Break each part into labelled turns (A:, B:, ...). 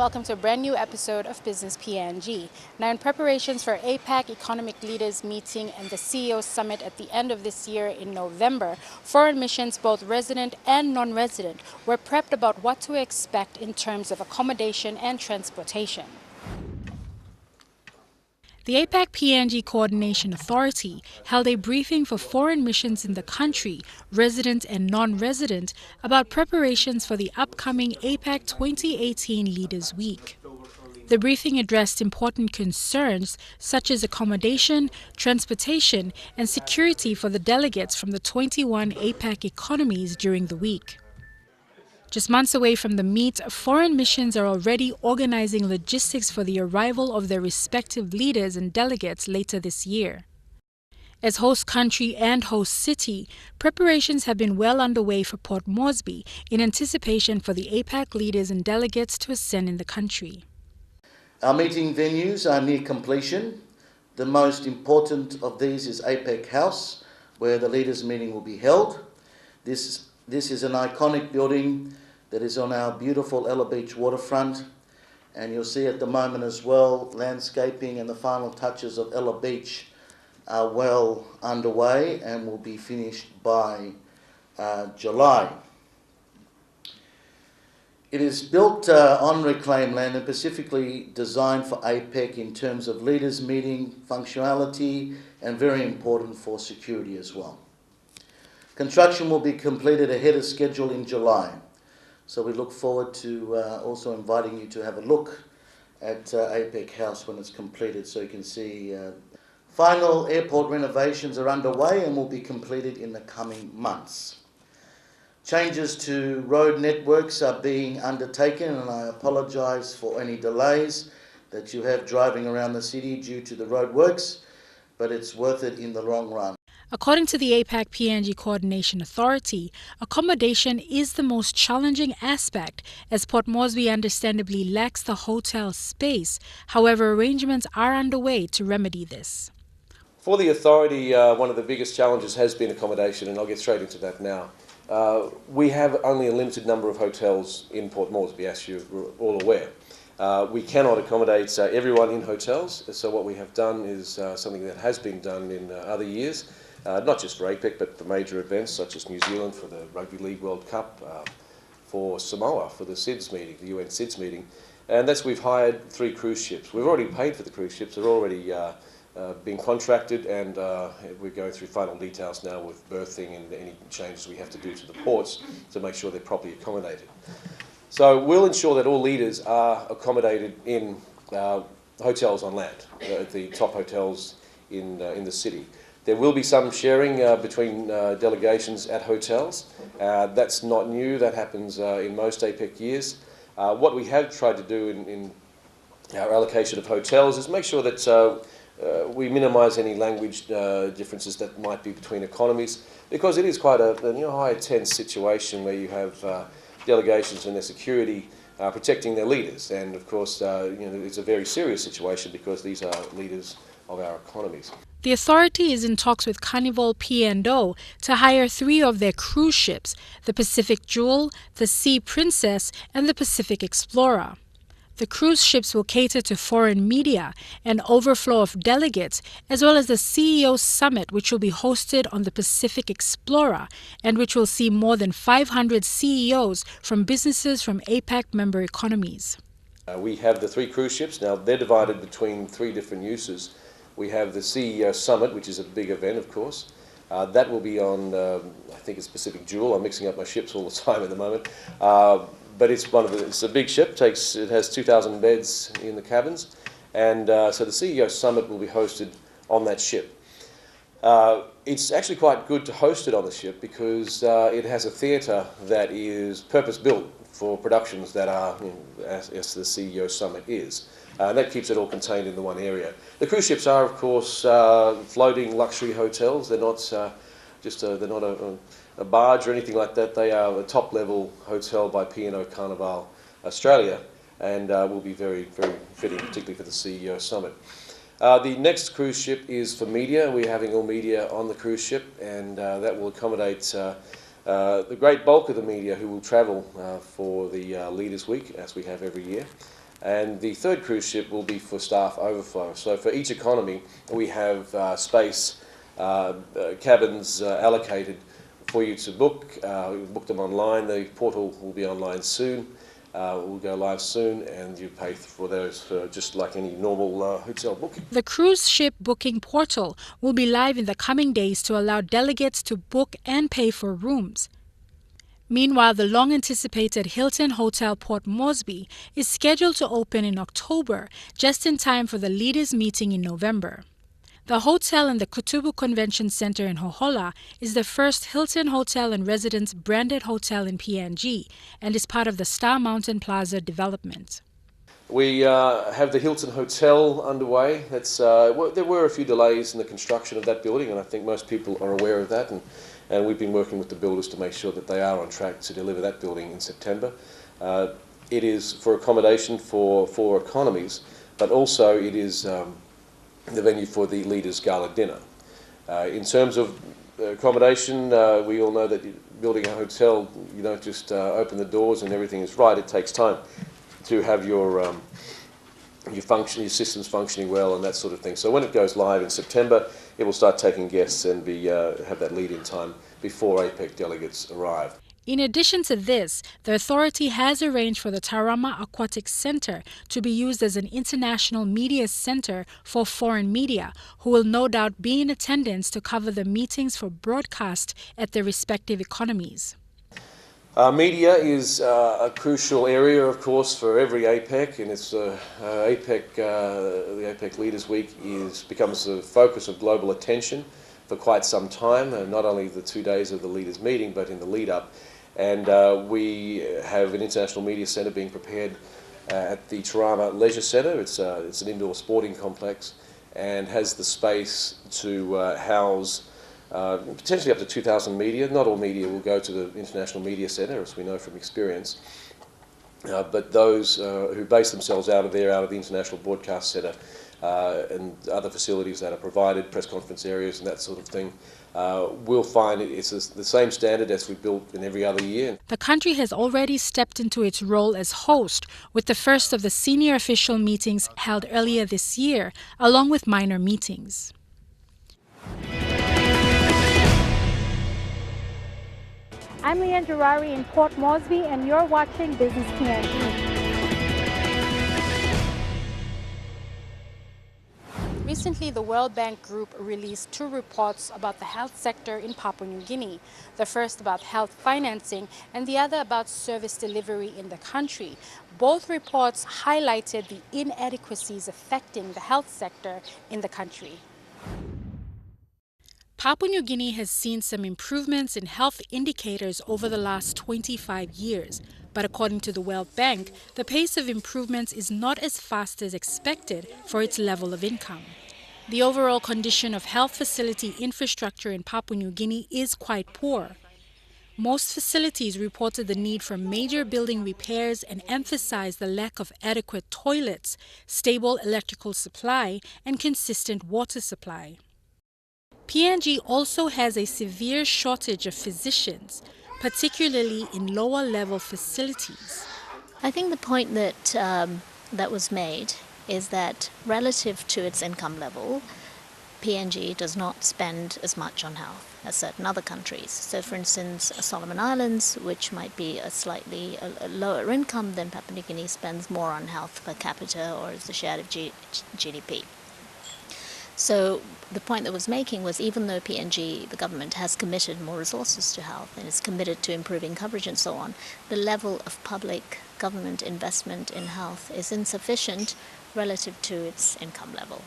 A: welcome to a brand new episode of Business PNG. Now, in preparations for APEC Economic Leaders Meeting and the CEO Summit at the end of this year in November, foreign missions, both resident and non-resident, were prepped about what to expect in terms of accommodation and transportation. The APEC PNG Coordination Authority held a briefing for foreign missions in the country, resident and non-resident, about preparations for the upcoming APEC 2018 Leaders Week. The briefing addressed important concerns such as accommodation, transportation, and security for the delegates from the 21 APEC economies during the week. Just months away from the meet, foreign missions are already organizing logistics for the arrival of their respective leaders and delegates later this year. As host country and host city, preparations have been well underway for Port Moresby in anticipation for the APEC leaders and delegates to ascend in the country.
B: Our meeting venues are near completion. The most important of these is APEC House, where the leaders' meeting will be held. This is an iconic building that is on our beautiful Ella Beach waterfront, and you'll see at the moment as well, landscaping and the final touches of Ella Beach are well underway and will be finished by July. It is built on reclaimed land and specifically designed for APEC in terms of leaders' meeting functionality and very important for security as well. Construction will be completed ahead of schedule in July, so we look forward to also inviting you to have a look at APEC House when it's completed, so you can see. Final airport renovations are underway and will be completed in the coming months. Changes to road networks are being undertaken, and I apologise for any delays that you have driving around the city due to the road works, but it's worth it in the long run.
A: According to the APEC PNG Coordination Authority, accommodation is the most challenging aspect as Port Moresby understandably lacks the hotel space. However, arrangements are underway to remedy this.
C: For the authority, one of the biggest challenges has been accommodation, and I'll get straight into that now. We have only a limited number of hotels in Port Moresby, as you're all aware. We cannot accommodate everyone in hotels, so what we have done is something that has been done in other years. Not just for APEC, but for major events such as New Zealand for the Rugby League World Cup, for Samoa for the SIDS meeting, the UN SIDS meeting, and that's we've hired 3 cruise ships. We've already paid for the cruise ships; they're already being contracted, and we're going through final details now with berthing and any changes we have to do to the ports to make sure they're properly accommodated. So we'll ensure that all leaders are accommodated in hotels on land, the top hotels in the city. There will be some sharing between delegations at hotels. That's not new. That happens in most APEC years. What we have tried to do in our allocation of hotels is make sure that we minimise any language differences that might be between economies, because it is quite a high tense situation where you have delegations and their security protecting their leaders, and of course it's a very serious situation because these are leaders of our economies.
A: The authority is in talks with Carnival P&O to hire 3 of their cruise ships, the Pacific Jewel, the Sea Princess, and the Pacific Explorer. The cruise ships will cater to foreign media and overflow of delegates, as well as the CEO Summit, which will be hosted on the Pacific Explorer and which will see more than 500 CEOs from businesses from APEC member economies.
C: We have the 3 cruise ships. Now, they're divided between 3 different uses. We have the CEO Summit, which is a big event, of course. That will be on, I think it's Pacific Jewel. I'm mixing up my ships all the time at the moment. But it's it's a big ship. It has 2,000 beds in the cabins, and so the CEO Summit will be hosted on that ship. It's actually quite good to host it on the ship because it has a theatre that is purpose-built for productions that are, as the CEO Summit is. And that keeps it all contained in the one area. The cruise ships are, of course, floating luxury hotels. They're not they're not a barge or anything like that. They are a top-level hotel by P&O Carnival Australia, and will be very, very fitting, particularly for the CEO Summit. The next cruise ship is for media. We're having all media on the cruise ship, and that will accommodate the great bulk of the media who will travel for the Leaders Week, as we have every year. And the third cruise ship will be for staff overflow. So for each economy, we have space, cabins allocated for you to book. We book them online. The portal will be online soon. Will go live soon, and you pay for those just like any normal hotel booking.
A: The cruise ship booking portal will be live in the coming days to allow delegates to book and pay for rooms. Meanwhile, the long-anticipated Hilton Hotel Port Moresby is scheduled to open in October, just in time for the leaders' meeting in November. The hotel in the Kutubu Convention Center in Hohola is the first Hilton Hotel and Residence branded hotel in PNG and is part of the Star Mountain Plaza development.
C: We have the Hilton Hotel underway. There were a few delays in the construction of that building, and I think most people are aware of that. And we've been working with the builders to make sure that they are on track to deliver that building in September. It is for accommodation for economies, but also it is the venue for the Leaders' Gala Dinner. In terms of accommodation, we all know that building a hotel, you don't just open the doors and everything is right. It takes time to have your systems functioning well and that sort of thing. So when it goes live in September, it will start taking guests and have that lead-in time before APEC delegates arrive.
A: In addition to this, the authority has arranged for the Tarama Aquatic Center to be used as an international media center for foreign media, who will no doubt be in attendance to cover the meetings for broadcast at their respective economies.
C: Media is a crucial area, of course, for every APEC, and it's the APEC Leaders Week becomes the focus of global attention for quite some time, not only the 2 days of the leaders' meeting, but in the lead-up. And we have an international media centre being prepared at the Tarama Leisure Centre. It's an indoor sporting complex and has the space to house potentially up to 2,000 media. Not all media will go to the International Media Centre, as we know from experience, but those who base themselves out of the International Broadcast Centre and other facilities that are provided, press conference areas and that sort of thing, will find it's the same standard as we built in every other year.
A: The country has already stepped into its role as host, with the first of the senior official meetings held earlier this year, along with minor meetings.
D: I'm Leanne Durari in Port Moresby, and you're watching Business PNG. Recently, the World Bank Group released 2 reports about the health sector in Papua New Guinea. The first about health financing and the other about service delivery in the country. Both reports highlighted the inadequacies affecting the health sector in the country.
A: Papua New Guinea has seen some improvements in health indicators over the last 25 years. But according to the World Bank, the pace of improvements is not as fast as expected for its level of income. The overall condition of health facility infrastructure in Papua New Guinea is quite poor. Most facilities reported the need for major building repairs and emphasized the lack of adequate toilets, stable electrical supply, and consistent water supply. PNG also has a severe shortage of physicians, particularly in lower-level facilities.
E: I think the point that was made is that relative to its income level, PNG does not spend as much on health as certain other countries. So, for instance, Solomon Islands, which might be a slightly lower income than Papua New Guinea, spends more on health per capita or as a share of GDP. So the point that was making was, even though PNG, the government, has committed more resources to health and is committed to improving coverage and so on, the level of public government investment in health is insufficient relative to its income level.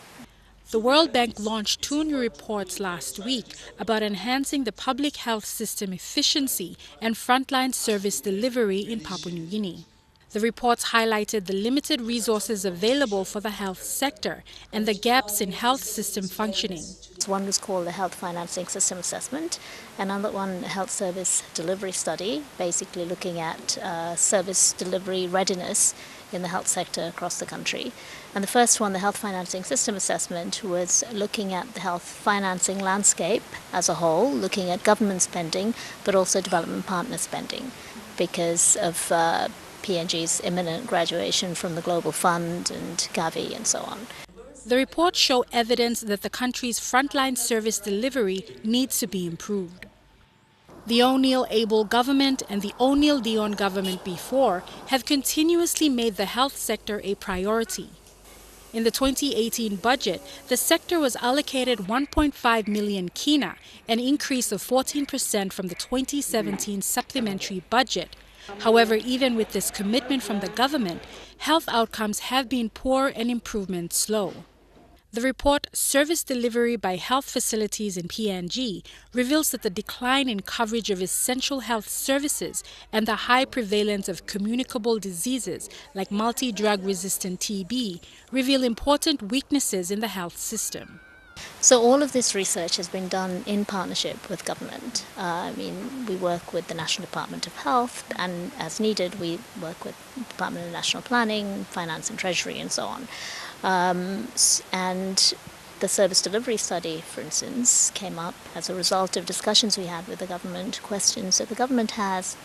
A: The World Bank launched 2 new reports last week about enhancing the public health system efficiency and frontline service delivery in Papua New Guinea. The reports highlighted the limited resources available for the health sector and the gaps in health system functioning.
E: One was called the Health Financing System Assessment, another one, Health Service Delivery Study, basically looking at service delivery readiness in the health sector across the country. And the first one, the Health Financing System Assessment, was looking at the health financing landscape as a whole, looking at government spending, but also development partner spending, because of PNG's imminent graduation from the Global Fund and Gavi and so on.
A: The reports show evidence that the country's frontline service delivery needs to be improved. The O'Neill-Abel government and the O'Neill-Dion government before have continuously made the health sector a priority. In the 2018 budget, the sector was allocated 1.5 million kina, an increase of 14% from the 2017 supplementary budget. However, even with this commitment from the government, health outcomes have been poor and improvement slow. The report, Service Delivery by Health Facilities in PNG, reveals that the decline in coverage of essential health services and the high prevalence of communicable diseases like multi-drug resistant TB reveal important weaknesses in the health system.
E: So all of this research has been done in partnership with government. We work with the National Department of Health, and as needed, we work with the Department of National Planning, Finance and Treasury, and so on. And the service delivery study, for instance, came up as a result of discussions we had with the government, questions that the government has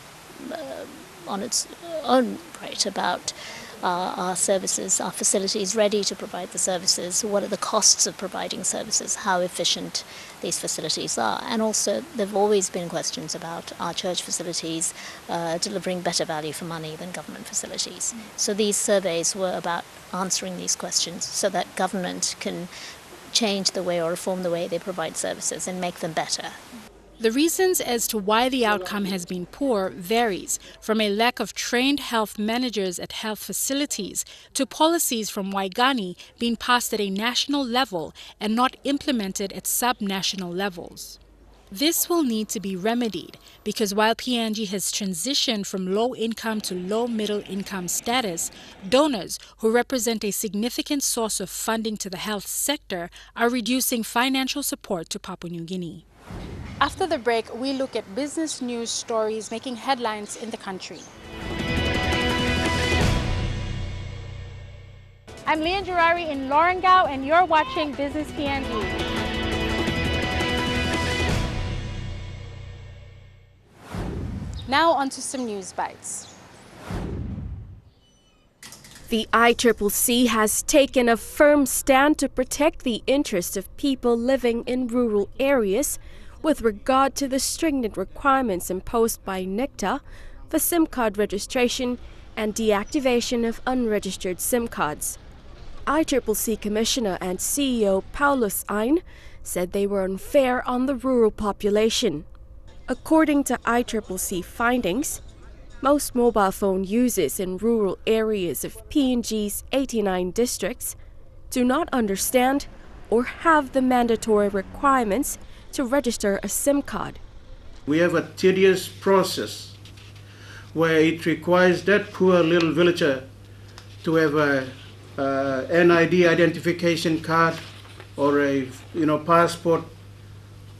E: on its own right about our services, our facilities ready to provide the services, what are the costs of providing services, how efficient these facilities are. And also there have always been questions about our church facilities delivering better value for money than government facilities. So these surveys were about answering these questions so that government can change the way or reform the way they provide services and make them better.
A: The reasons as to why the outcome has been poor varies, from a lack of trained health managers at health facilities to policies from Waigani being passed at a national level and not implemented at sub-national levels. This will need to be remedied because while PNG has transitioned from low-income to low-middle-income status, donors who represent a significant source of funding to the health sector are reducing financial support to Papua New Guinea.
D: After the break, we look at business news stories making headlines in the country. I'm Leon Gerari in Lorengau, and you're watching Business PNG. Now on to some news bites.
F: The ICCC has taken a firm stand to protect the interests of people living in rural areas with regard to the stringent requirements imposed by NICTA for SIM card registration and deactivation of unregistered SIM cards. ICCC Commissioner and CEO Paulus Ein said they were unfair on the rural population. According to ICCC findings, most mobile phone users in rural areas of PNG's 89 districts do not understand or have the mandatory requirements to register a SIM card.
G: We have a tedious process where it requires that poor little villager to have an NID identification card or a passport,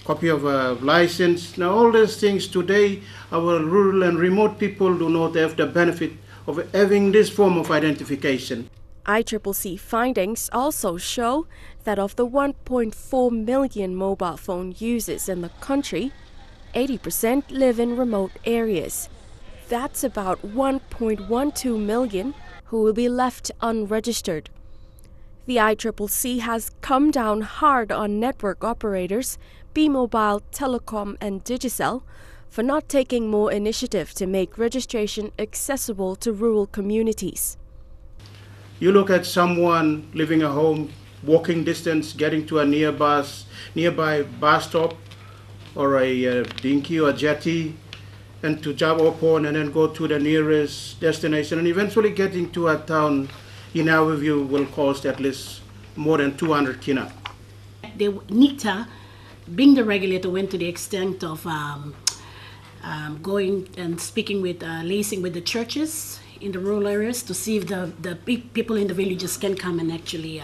G: copy of a license. Now all these things today, our rural and remote people do not have the benefit of having this form of identification.
F: ICCC findings also show that of the 1.4 million mobile phone users in the country, 80% live in remote areas. That's about 1.12 million who will be left unregistered. The ICCC has come down hard on network operators, B-Mobile, Telecom and Digicel, for not taking more initiative to make registration accessible to rural communities.
G: You look at someone living at home, walking distance, getting to a nearby bus stop or a dinky or jetty, and to jump upon and then go to the nearest destination, and eventually getting to a town, in our view, will cost at least more than 200 kina.
H: The NICTA, being the regulator, went to the extent of going and speaking with, liaising with the churches in the rural areas to see if the people in the villages can come and actually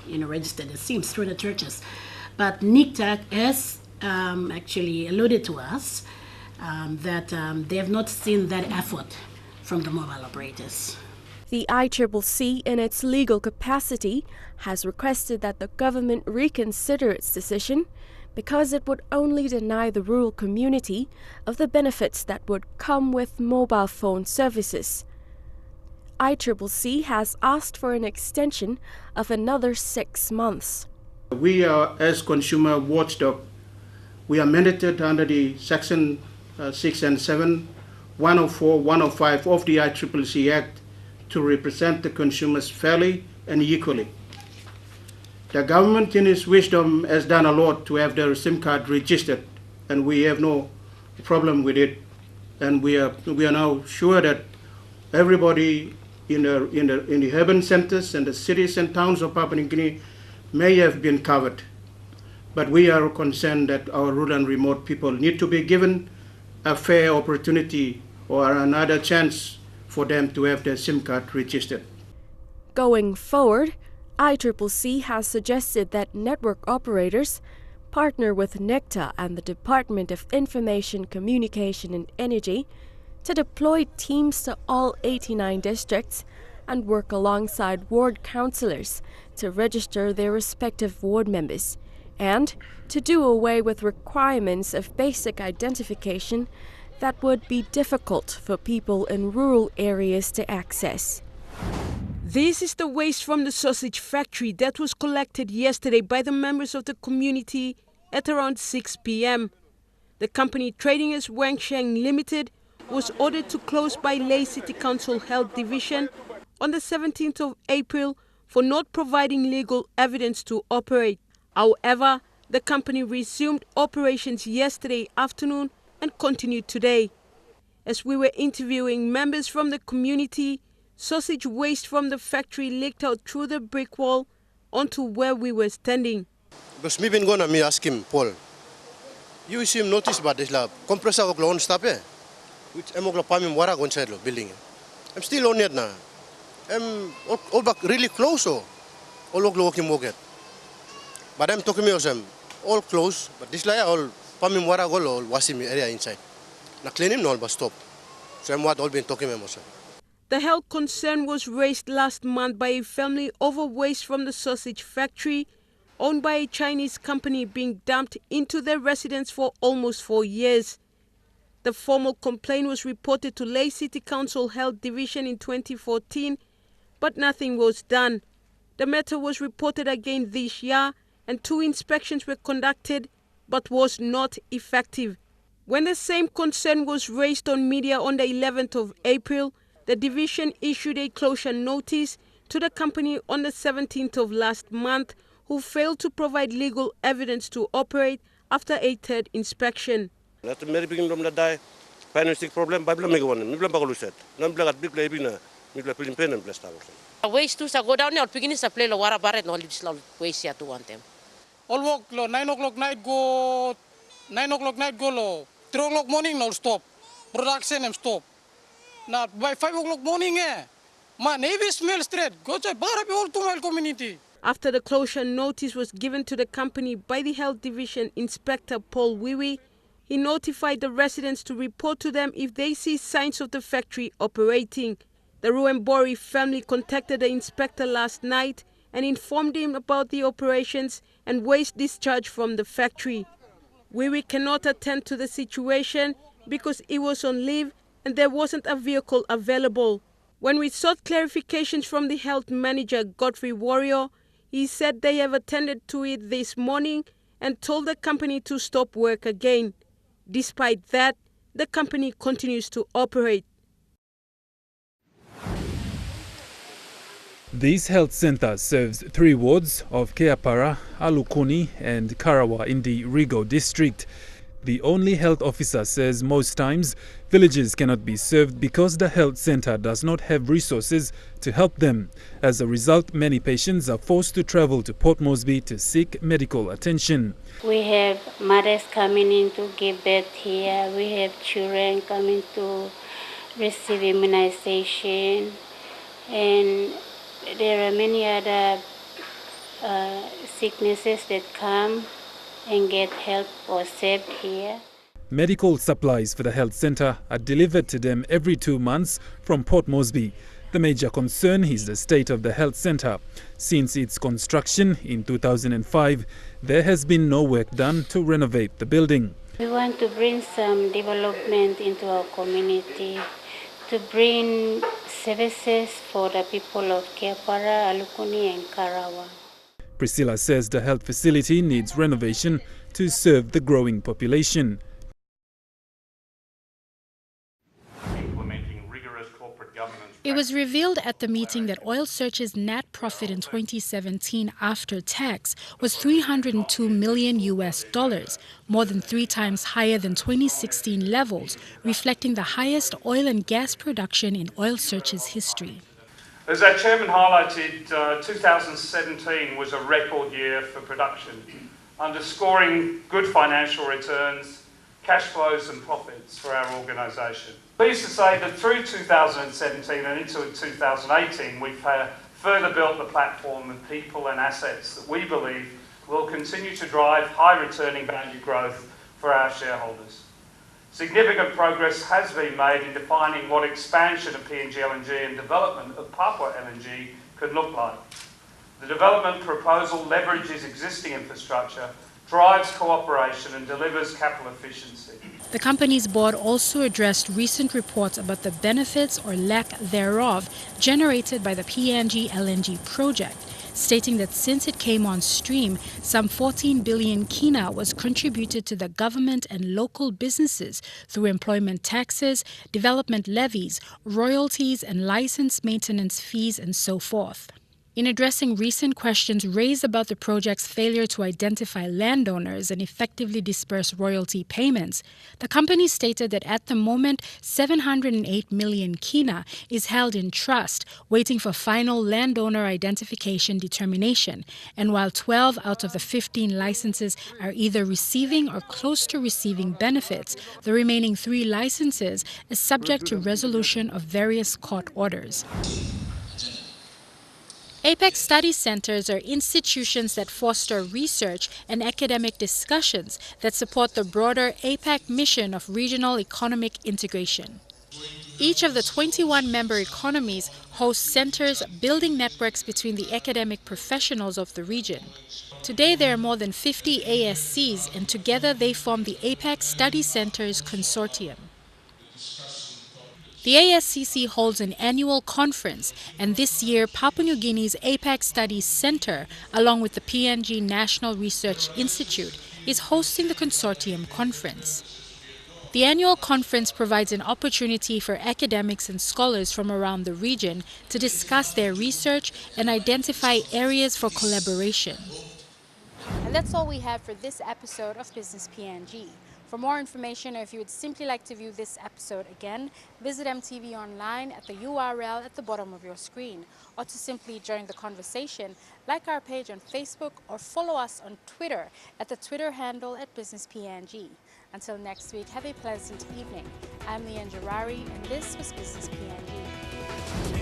H: register the SIMs through the churches. But NICTA has actually alluded to us that they have not seen that effort from the mobile operators.
F: The ICCC, in its legal capacity, has requested that the government reconsider its decision because it would only deny the rural community of the benefits that would come with mobile phone services. ICCC has asked for an extension of another 6 months.
G: We are, as consumer watchdog, we are mandated under the Section 6 and 7, 104, 105 of the ICCC Act to represent the consumers fairly and equally. The government, in its wisdom, has done a lot to have their SIM card registered, and we have no problem with it. And we are now sure that everybody in the urban centers and the cities and towns of Papua New Guinea may have been covered. But we are concerned that our rural and remote people need to be given a fair opportunity or another chance for them to have their SIM card registered.
F: Going forward, ICCC has suggested that network operators partner with NECTA and the Department of Information, Communication and Energy to deploy teams to all 89 districts and work alongside ward councillors to register their respective ward members, and to do away with requirements of basic identification that would be difficult for people in rural areas to access.
I: This is the waste from the sausage factory that was collected yesterday by the members of the community at around 6 p.m. The company trading as Wangsheng Limited was ordered to close by Lay City Council Health Division on the 17th of April for not providing legal evidence to operate. However, the company resumed operations yesterday afternoon and continued today. As we were interviewing members from the community, sausage waste from the factory leaked out through the brick wall onto where we were standing.
J: Because me been gonna me ask him, Paul, you see him notice about this lab, compressor of on stop which I'm going to wara go inside the building. I'm still on it now. I'm all back really close all walking walk it. But I'm talking about them all close, but this like all pamim wara go all washing area inside. Na clean him no but stop. So I'm what all been talking about.
I: The health concern was raised last month by a family over waste from the sausage factory owned by a Chinese company being dumped into their residence for almost 4 years. The formal complaint was reported to Lay City Council Health Division in 2014, but nothing was done. The matter was reported again this year and 2 inspections were conducted, but was not effective. When the same concern was raised on media on the 11th of April, the division issued a closure notice to the company on the 17th of last month, who failed to provide legal evidence to operate after a 3rd inspection.
J: At the very beginning of the day, financial problem, Bible make one, Mibla Baluset, Nambla at Big Labina, Mibla Pin and Blast.
K: Waste to go down there, beginning to play the water barret, no waste here to want them.
L: All work, 9 o'clock night go, 9 o'clock night go low, 3 o'clock morning no stop, production and stop. Now by 5 o'clock morning, man, every smell straight, go to Barabi all to my community.
I: After the closure notice was given to the company by the Health Division Inspector Paul Wiwi, he notified the residents to report to them if they see signs of the factory operating. The Ruembori family contacted the inspector last night and informed him about the operations and waste discharge from the factory. Wiwi cannot attend to the situation because he was on leave and there wasn't a vehicle available. When we sought clarifications from the health manager, Godfrey Warrior, he said they have attended to it this morning and told the company to stop work again. Despite that, the company continues to operate.
M: This health centre serves 3 wards of Keapara, Alukuni and Karawa in the Rigo district. The only health officer says most times villages cannot be served because the health centre does not have resources to help them. As a result, many patients are forced to travel to Port Moresby to seek medical attention.
N: We have mothers coming in to give birth here. We have children coming to receive immunization. And there are many other sicknesses that come and get help or saved here.
M: Medical supplies for the health centre are delivered to them every 2 months from Port Moresby. The major concern is the state of the health centre. Since its construction in 2005, there has been no work done to renovate the building.
N: We want to bring some development into our community to bring services for the people of Keapara, Alukuni and Karawa.
M: Priscilla says the health facility needs renovation to serve the growing population.
A: It was revealed at the meeting that Oil Search's net profit in 2017 after tax was $302 million, more than 3 times higher than 2016 levels, reflecting the highest oil and gas production in Oil Search's history.
O: As our chairman highlighted, 2017 was a record year for production, underscoring good financial returns, cash flows and profits for our organisation. Pleased to say that through 2017 and into 2018 we've further built the platform of people and assets that we believe will continue to drive high returning value growth for our shareholders. Significant progress has been made in defining what expansion of PNG LNG and development of Papua LNG could look like. The development proposal leverages existing infrastructure, drives cooperation and delivers capital efficiency.
A: The company's board also addressed recent reports about the benefits or lack thereof generated by the PNG LNG project, stating that since it came on stream, some 14 billion kina was contributed to the government and local businesses through employment taxes, development levies, royalties and license maintenance fees and so forth. In addressing recent questions raised about the project's failure to identify landowners and effectively disperse royalty payments, the company stated that at the moment 708 million kina is held in trust, waiting for final landowner identification determination, and while 12 out of the 15 licenses are either receiving or close to receiving benefits, the remaining 3 licenses is subject to resolution of various court orders. APEC study centers are institutions that foster research and academic discussions that support the broader APEC mission of regional economic integration. Each of the 21 member economies hosts centers building networks between the academic professionals of the region. Today there are more than 50 ASCs and together they form the APEC Study Centers Consortium. The ASCC holds an annual conference, and this year Papua New Guinea's APEC Studies Centre, along with the PNG National Research Institute, is hosting the consortium conference. The annual conference provides an opportunity for academics and scholars from around the region to discuss their research and identify areas for collaboration.
D: And that's all we have for this episode of Business PNG. For more information, or if you would simply like to view this episode again, visit EMTV online at the URL at the bottom of your screen. Or to simply join the conversation, like our page on Facebook or follow us on Twitter at the Twitter handle at Business PNG. Until next week, have a pleasant evening. I'm Leanne Jarari, and this was Business PNG.